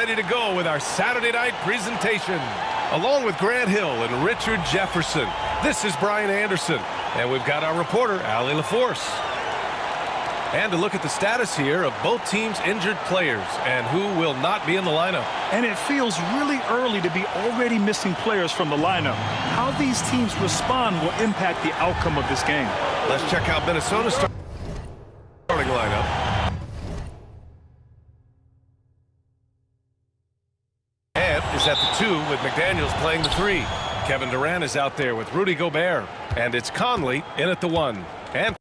ready to go with our Saturday night presentation. Along with Grant Hill and Richard Jefferson, this is Brian Anderson, and we've got our reporter, Allie LaForce. And to look at the status here of both teams' injured players and who will not be in the lineup. And it feels really early to be already missing players from the lineup. How these teams respond will impact the outcome of this game. Let's check out Minnesota's starting lineup. And is at the 2 with McDaniels playing the 3. Kevin Durant is out there with Rudy Gobert. And it's Conley in at the 1. And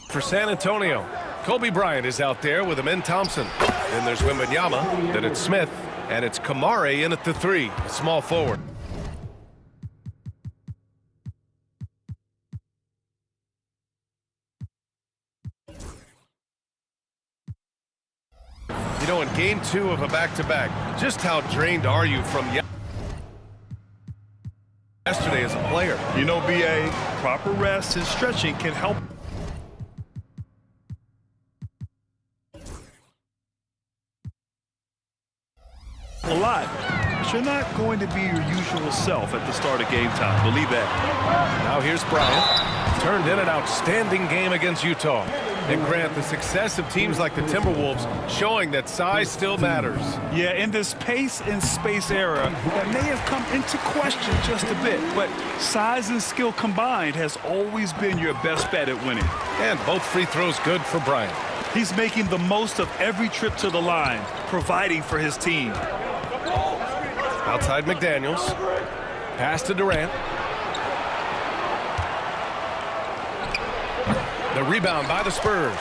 for San Antonio, Kobe Bryant is out there with Amin Thompson. Then there's Wembanyama, then it's Smith, and it's Kamare in at the 3, small forward. You know, in game 2 of a back-to-back, just how drained are you from yesterday as a player? You know, BA, proper rest and stretching can help. A lot, but you're not going to be your usual self at the start of game time. Believe that. Now here's Bryant. Turned in an outstanding game against Utah. And Grant, the success of teams like the Timberwolves showing that size still matters. Yeah, in this pace and space era, that may have come into question just a bit, but size and skill combined has always been your best bet at winning. And both free throws good for Bryant. He's making the most of every trip to the line, providing for his team. Outside McDaniels. Pass to Durant. The rebound by the Spurs.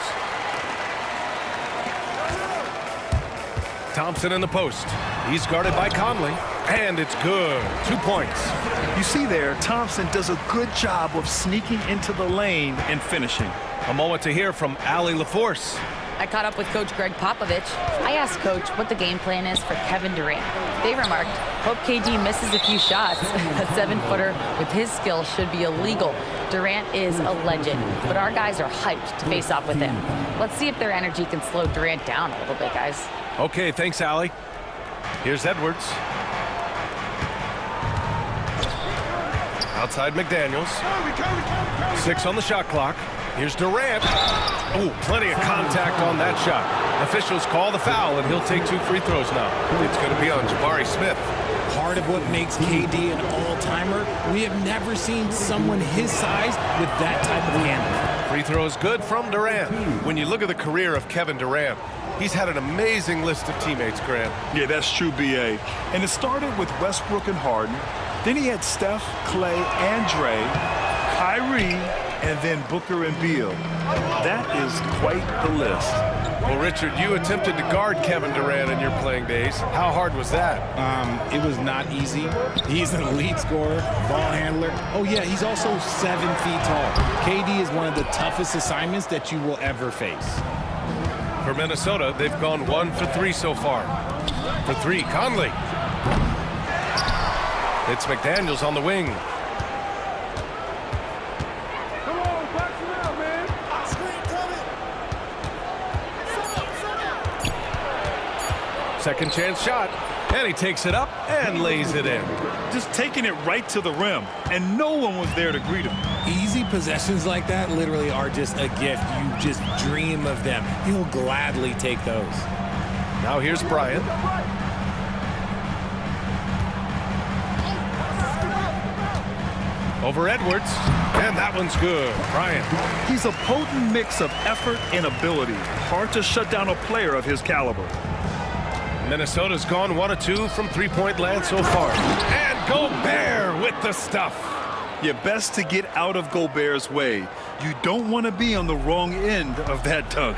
Thompson in the post. He's guarded by Conley. And it's good. 2 points. You see there, Thompson does a good job of sneaking into the lane and finishing. A moment to hear from Allie LaForce. I caught up with Coach Greg Popovich. I asked Coach what the game plan is for Kevin Durant. They remarked, hope KD misses a few shots. A 7-footer with his skill should be illegal. Durant is a legend, but our guys are hyped to face off with him. Let's see if their energy can slow Durant down a little bit, guys. Okay, thanks, Allie. Here's Edwards. Outside McDaniels. 6 on the shot clock. Here's Durant. Oh, plenty of contact on that shot. Officials call the foul, and he'll take 2 free throws now. It's going to be on Jabari Smith. Part of what makes KD an all-timer, we have never seen someone his size with that type of handle. Free throws good from Durant. When you look at the career of Kevin Durant, he's had an amazing list of teammates, Grant. Yeah, that's true, BA. And it started with Westbrook and Harden. Then he had Steph, Clay, and Dre, Kyrie, and then Booker and Beal. That is quite the list. Well, Richard, you attempted to guard Kevin Durant in your playing days. How hard was that? It was not easy. He's an elite scorer, ball handler. Oh, yeah, he's also 7 feet tall. KD is one of the toughest assignments that you will ever face. For Minnesota, they've gone 1 for 3 so far. For 3, Conley. It's McDaniels on the wing. Second chance shot, and he takes it up and lays it in. Just taking it right to the rim, and no one was there to greet him. Easy possessions like that literally are just a gift. You just dream of them. He'll gladly take those. Now here's Bryant. Over Edwards, and that one's good. Bryant. He's a potent mix of effort and ability. Hard to shut down a player of his caliber. Minnesota's gone 1 of 2 from 3-point land so far. And Gobert with the stuff. You're best to get out of Gobert's way. You don't want to be on the wrong end of that dunk.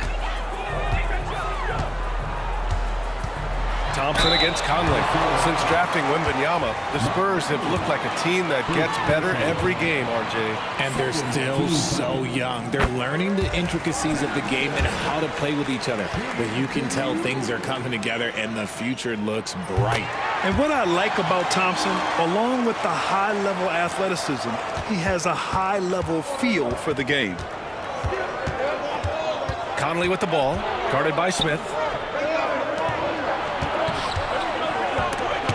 Thompson against Conley. Since drafting Wembanyama, the Spurs have looked like a team that gets better every game, RJ. And they're still so young. They're learning the intricacies of the game and how to play with each other. But you can tell things are coming together and the future looks bright. And what I like about Thompson, along with the high-level athleticism, he has a high-level feel for the game. Conley with the ball, guarded by Smith.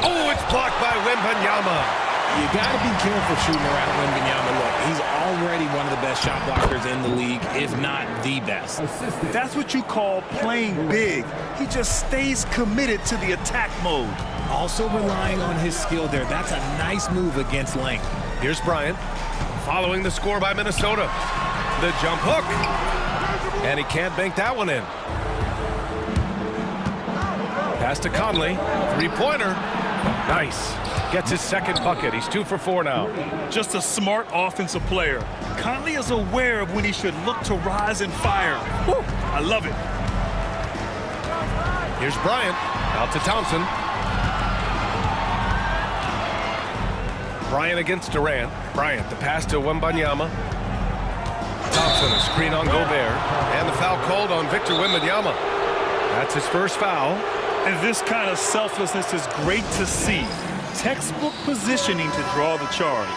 Oh, it's blocked by Wembanyama. You got to be careful shooting around Wembanyama. Look, he's already one of the best shot blockers in the league, if not the best. That's what you call playing big. He just stays committed to the attack mode. Also relying on his skill there. That's a nice move against length. Here's Bryant, following the score by Minnesota. The jump hook. And he can't bank that one in. Pass to Conley. Three-pointer. Nice. Gets his second bucket. He's 2 for 4 now. Just a smart offensive player. Conley is aware of when he should look to rise and fire. Woo, I love it. Here's Bryant. Out to Thompson. Bryant against Durant. Bryant, the pass to Wembanyama. Thompson, a screen on Gobert. And the foul called on Victor Wembanyama. That's his first foul. And this kind of selflessness is great to see. Textbook positioning to draw the charge.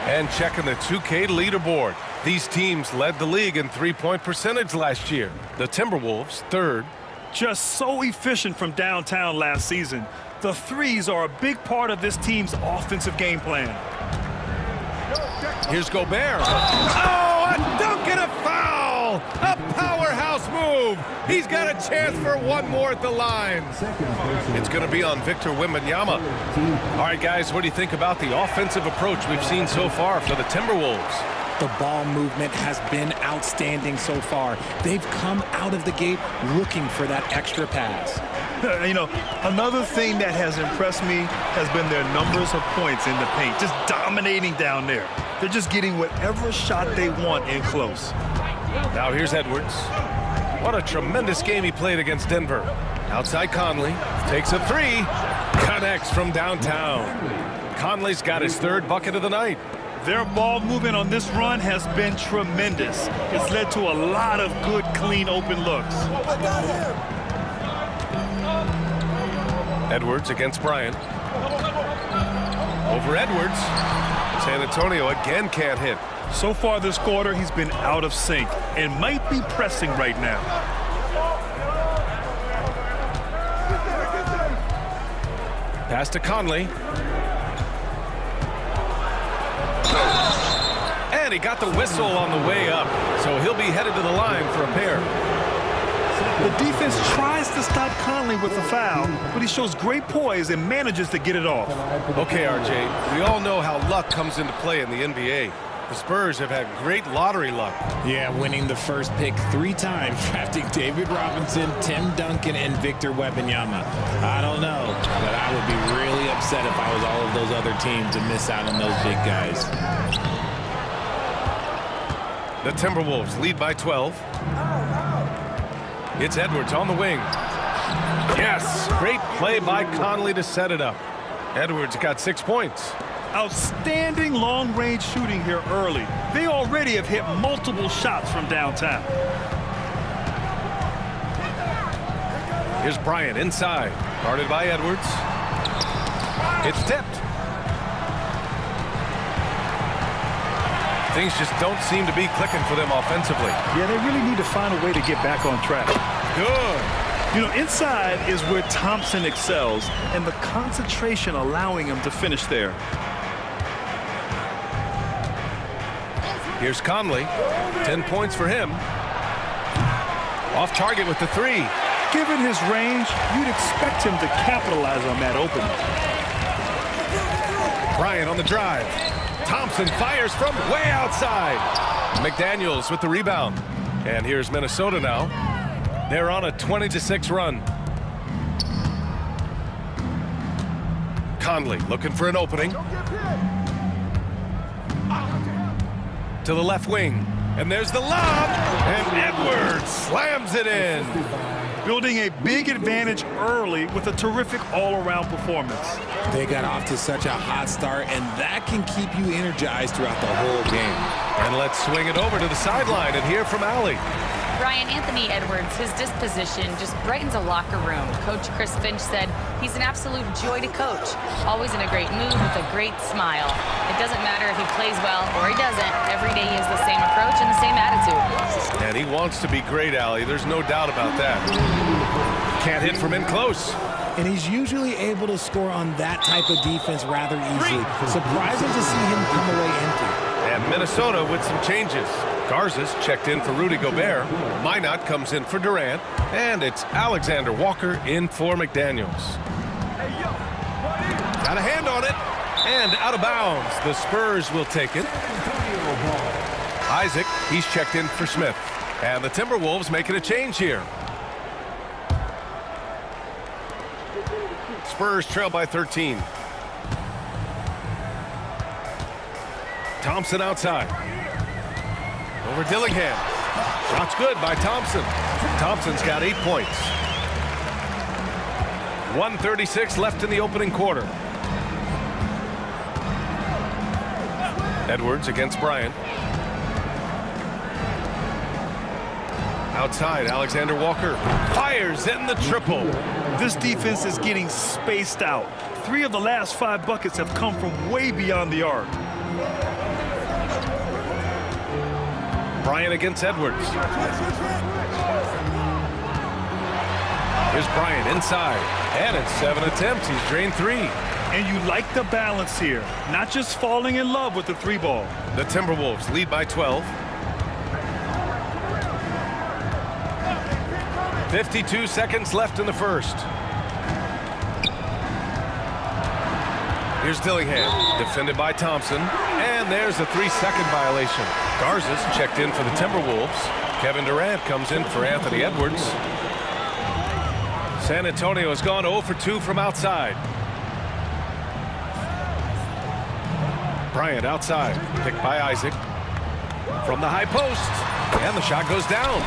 And checking the 2K leaderboard. These teams led the league in three-point percentage last year. The Timberwolves, third. Just so efficient from downtown last season. The threes are a big part of this team's offensive game plan. Here's Gobert. Oh, a dunk and a foul! A powerhouse move! He's got a chance for one more at the line. It's going to be on Victor Wembanyama. All right, guys, what do you think about the offensive approach we've seen so far for the Timberwolves? The ball movement has been outstanding so far. They've come out of the gate looking for that extra pass. You know, another thing that has impressed me has been their numbers of points in the paint, just dominating down there. They're just getting whatever shot they want in close. Now here's Edwards. What a tremendous game he played against Denver. Outside Conley, takes a three, connects from downtown. Conley's got his third bucket of the night. Their ball movement on this run has been tremendous. It's led to a lot of good, clean, open looks. Edwards against Bryant. Over Edwards. San Antonio again can't hit. So far this quarter, he's been out of sync and might be pressing right now. Pass to Conley. And he got the whistle on the way up, so he'll be headed to the line for a pair. The defense tries to stop Conley with the foul, but he shows great poise and manages to get it off. Okay, RJ, we all know how luck comes into play in the NBA. The Spurs have had great lottery luck. Yeah, winning the first pick 3 times, drafting David Robinson, Tim Duncan, and Victor Wembanyama. I don't know, but I would be really upset if I was all of those other teams and miss out on those big guys. The Timberwolves lead by 12. It's Edwards on the wing. Yes, great play by Conley to set it up. Edwards got 6 points. Outstanding long-range shooting here early. They already have hit multiple shots from downtown. Here's Bryant inside, guarded by Edwards. It's tipped. Things just don't seem to be clicking for them offensively. Yeah, they really need to find a way to get back on track. Good. You know, inside is where Thompson excels, and the concentration allowing him to finish there. Here's Conley. 10 points for him. Off target with the three. Given his range, you'd expect him to capitalize on that opening. Bryant on the drive. Thompson fires from way outside. McDaniels with the rebound. And here's Minnesota now. They're on a 20-6 run. Conley looking for an opening. To the left wing. And there's the lob. And Edwards slams it in. Building a big advantage early with a terrific all-around performance. They got off to such a hot start, and that can keep you energized throughout the whole game. And let's swing it over to the sideline and hear from Allie. Brian, Anthony Edwards, his disposition just brightens a locker room. Coach Chris Finch said he's an absolute joy to coach. Always in a great mood with a great smile. It doesn't matter if he plays well or he doesn't. Every day he has the same approach and the same attitude. And he wants to be great, Allie. There's no doubt about that. Can't hit from in close. And he's usually able to score on that type of defense rather easily. Surprising to see him come away empty. And Minnesota with some changes. Garza's checked in for Rudy Gobert. Minot comes in for Durant. And it's Alexander Walker in for McDaniels. Got a hand on it. And out of bounds. The Spurs will take it. Isaac, he's checked in for Smith. And the Timberwolves making a change here. Spurs trail by 13. Thompson outside. Over Dillingham. Shot's good by Thompson. Thompson's got 8 points. 1:36 left in the opening quarter. Edwards against Bryant. Outside, Alexander Walker fires in the triple. This defense is getting spaced out. 3 of the last 5 buckets have come from way beyond the arc. Bryant against Edwards. Here's Bryant inside. And in 7 attempts, he's drained 3. And you like the balance here. Not just falling in love with the 3 ball. The Timberwolves lead by 12. 52 seconds left in the first. Here's Dillingham, defended by Thompson. And there's a 3-second violation. Garza's checked in for the Timberwolves. Kevin Durant comes in for Anthony Edwards. San Antonio has gone 0 for 2 from outside. Bryant outside, picked by Isaac. From the high post. And the shot goes down.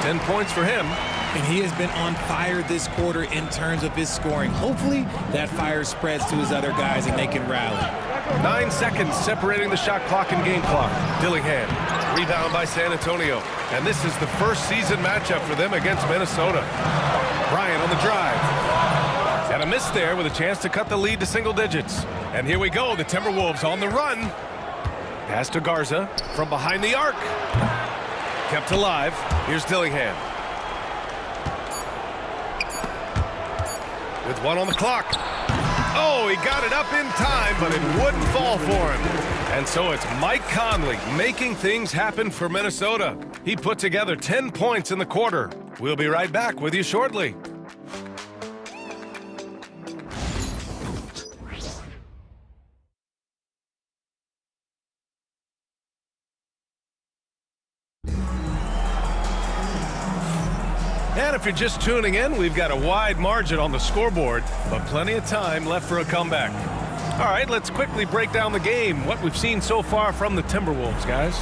10 points for him. And he has been on fire this quarter in terms of his scoring. Hopefully that fire spreads to his other guys and they can rally. 9 seconds separating the shot clock and game clock. Dillingham, rebound by San Antonio. And this is the first season matchup for them against Minnesota. Bryant on the drive. And a miss there with a chance to cut the lead to single digits. And here we go, the Timberwolves on the run. Pass to Garza from behind the arc. Kept alive. Here's Dillingham. With 1 on the clock. Oh, he got it up in time, but it wouldn't fall for him. And so it's Mike Conley making things happen for Minnesota. He put together 10 points in the quarter. We'll be right back with you shortly. And if you're just tuning in, we've got a wide margin on the scoreboard, but plenty of time left for a comeback. All right, let's quickly break down the game, what we've seen so far from the Timberwolves, guys.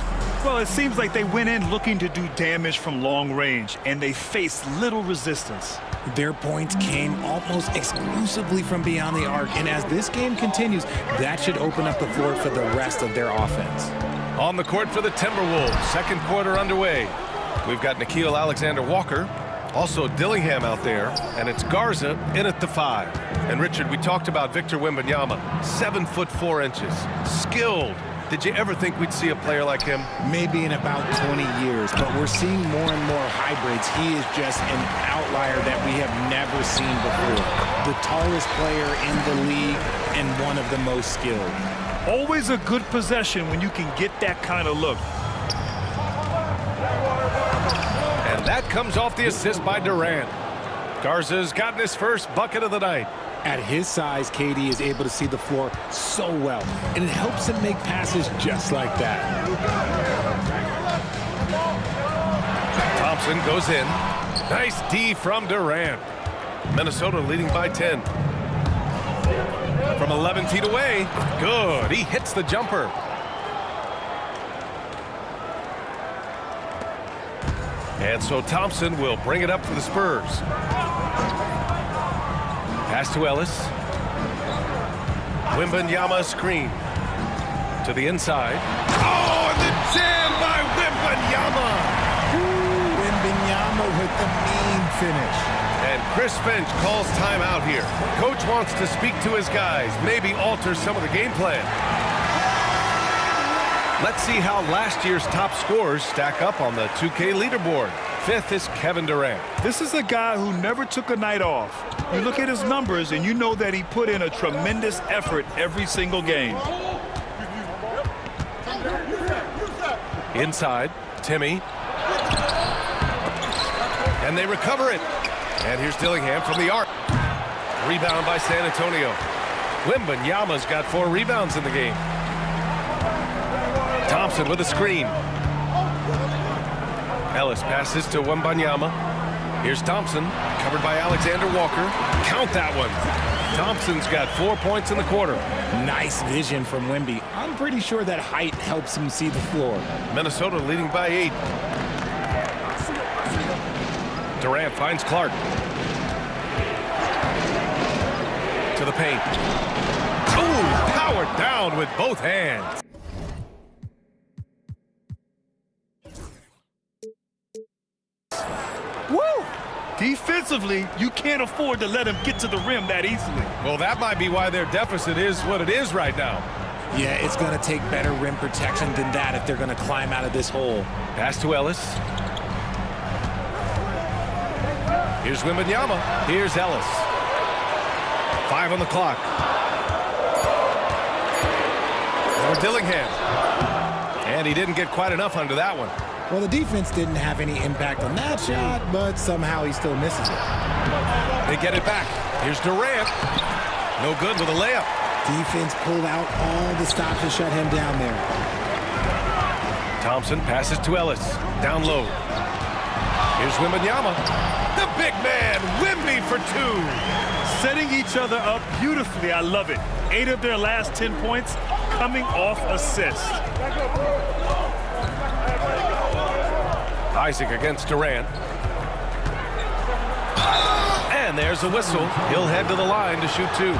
Well, it seems like they went in looking to do damage from long range, and they faced little resistance. Their points came almost exclusively from beyond the arc, and as this game continues, that should open up the floor for the rest of their offense. On the court for the Timberwolves, second quarter underway. We've got Nickeil Alexander-Walker. Also Dillingham out there, and it's Garza in at the 5. And Richard, we talked about Victor Wembanyama, 7'4", skilled. Did you ever think we'd see a player like him? Maybe in about 20 years, but we're seeing more and more hybrids. He is just an outlier that we have never seen before. The tallest player in the league and one of the most skilled. Always a good possession when you can get that kind of look. And that comes off the assist by Durant. Garza's gotten his first bucket of the night. At his size, KD is able to see the floor so well, and it helps him make passes just like that. Thompson goes in. Nice D from Durant. Minnesota leading by 10. From 11 feet away. Good. He hits the jumper. And so Thompson will bring it up for the Spurs. Pass to Ellis. MYNBA screen to the inside. Oh, and the jam by MYNBA! MYNBA with the mean finish. And Chris Finch calls timeout here. Coach wants to speak to his guys, maybe alter some of the game plan. Let's see how last year's top scorers stack up on the 2K leaderboard. 5th is Kevin Durant. This is a guy who never took a night off. You look at his numbers and you know that he put in a tremendous effort every single game. Inside, Timmy. And they recover it. And here's Dillingham from the arc. Rebound by San Antonio. MYNBA's got 4 rebounds in the game. Thompson with a screen. Ellis passes to MYNBA. Here's Thompson, covered by Alexander Walker. Count that one. Thompson's got 4 points in the quarter. Nice vision from Wemby. I'm pretty sure that height helps him see the floor. Minnesota leading by 8. Durant finds Clark. To the paint. Ooh, powered down with both hands. Woo! Defensively, you can't afford to let him get to the rim that easily. Well, that might be why their deficit is what it is right now. Yeah, it's going to take better rim protection than that if they're going to climb out of this hole. Pass to Ellis. Here's MYNBA. Here's Ellis. 5 on the clock. Over Dillingham. And he didn't get quite enough under that one. Well, the defense didn't have any impact on that shot, but somehow he still misses it. They get it back. Here's Durant. No good with a layup. Defense pulled out all the stops to shut him down there. Thompson passes to Ellis. Down low. Here's MYNBA. The big man, Wemby for 2. Setting each other up beautifully. I love it. 8 of their last 10 points coming off assists. Isaac against Durant. And there's a whistle. He'll head to the line to shoot 2.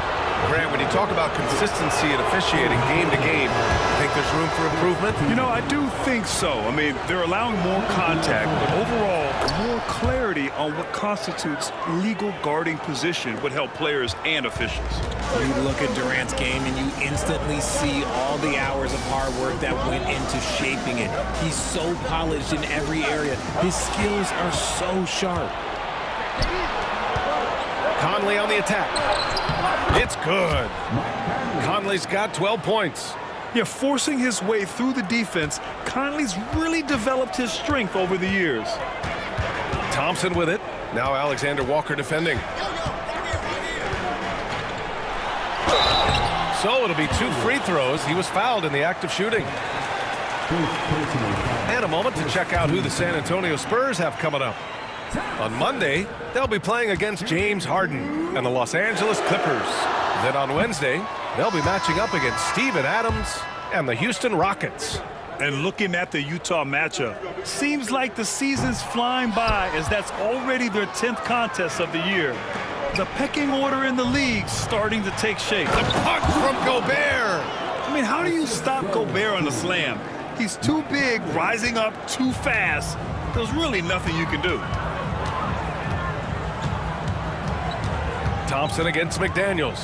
Grant, when you talk about consistency and officiating game to game, you think there's room for improvement? You know, I do think so. I mean, they're allowing more contact, but overall, more clarity on what constitutes legal guarding position would help players and officials. You look at Durant's game and you instantly see all the hours of hard work that went into shaping it. He's so polished in every area. His skills are so sharp. Conley on the attack. It's good. Conley's got 12 points. Yeah, forcing his way through the defense, Conley's really developed his strength over the years. Thompson with it. Now Alexander Walker defending. So it'll be 2 free throws. He was fouled in the act of shooting. And a moment to check out who the San Antonio Spurs have coming up. On Monday, they'll be playing against James Harden and the Los Angeles Clippers. Then on Wednesday, they'll be matching up against Steven Adams and the Houston Rockets. And looking at the Utah matchup, seems like the season's flying by as that's already their 10th contest of the year. The pecking order in the league's starting to take shape. The puck from Gobert. I mean, how do you stop Gobert on the slam? He's too big, rising up too fast. There's really nothing you can do. Thompson against McDaniels.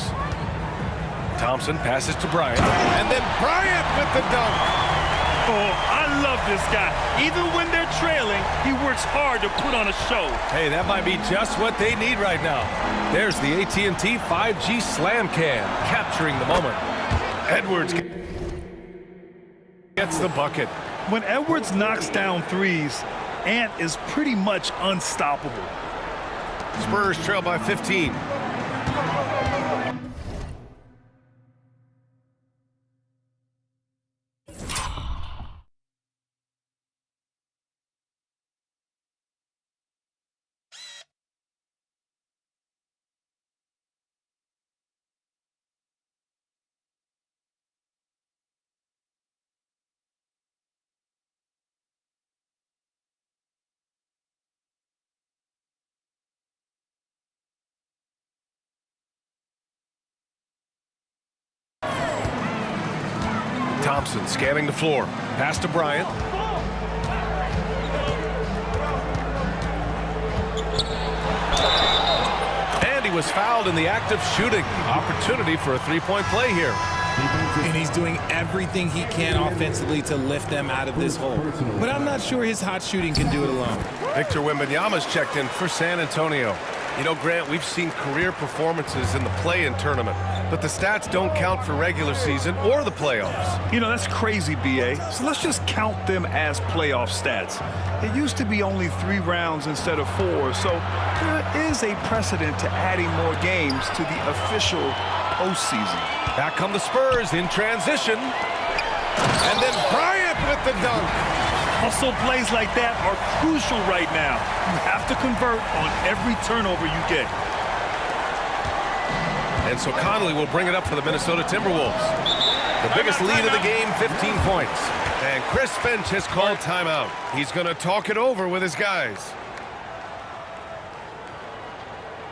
Thompson passes to Bryant. And then Bryant with the dunk. Oh, I love this guy. Even when they're trailing, he works hard to put on a show. Hey, that might be just what they need right now. There's the AT&T 5G Slam Cam, capturing the moment. Edwards gets the bucket. When Edwards knocks down threes, Ant is pretty much unstoppable. Spurs trail by 15. Thompson scanning the floor. Pass to Bryant. And he was fouled in the act of shooting. Opportunity for a three-point play here. And he's doing everything he can offensively to lift them out of this hole. But I'm not sure his hot shooting can do it alone. Victor Wembanyama's checked in for San Antonio. You know, Grant, we've seen career performances in the play-in tournament, but the stats don't count for regular season or the playoffs. You know, that's crazy, B.A. So let's just count them as playoff stats. It used to be only 3 rounds instead of 4, so there is a precedent to adding more games to the official postseason. Back come the Spurs in transition. And then Bryant with the dunk. Hustle plays like that are crucial right now. You have to convert on every turnover you get. And so Conley will bring it up for the Minnesota Timberwolves. The biggest lead of the game, 15 points. And Chris Finch has called timeout. He's going to talk it over with his guys.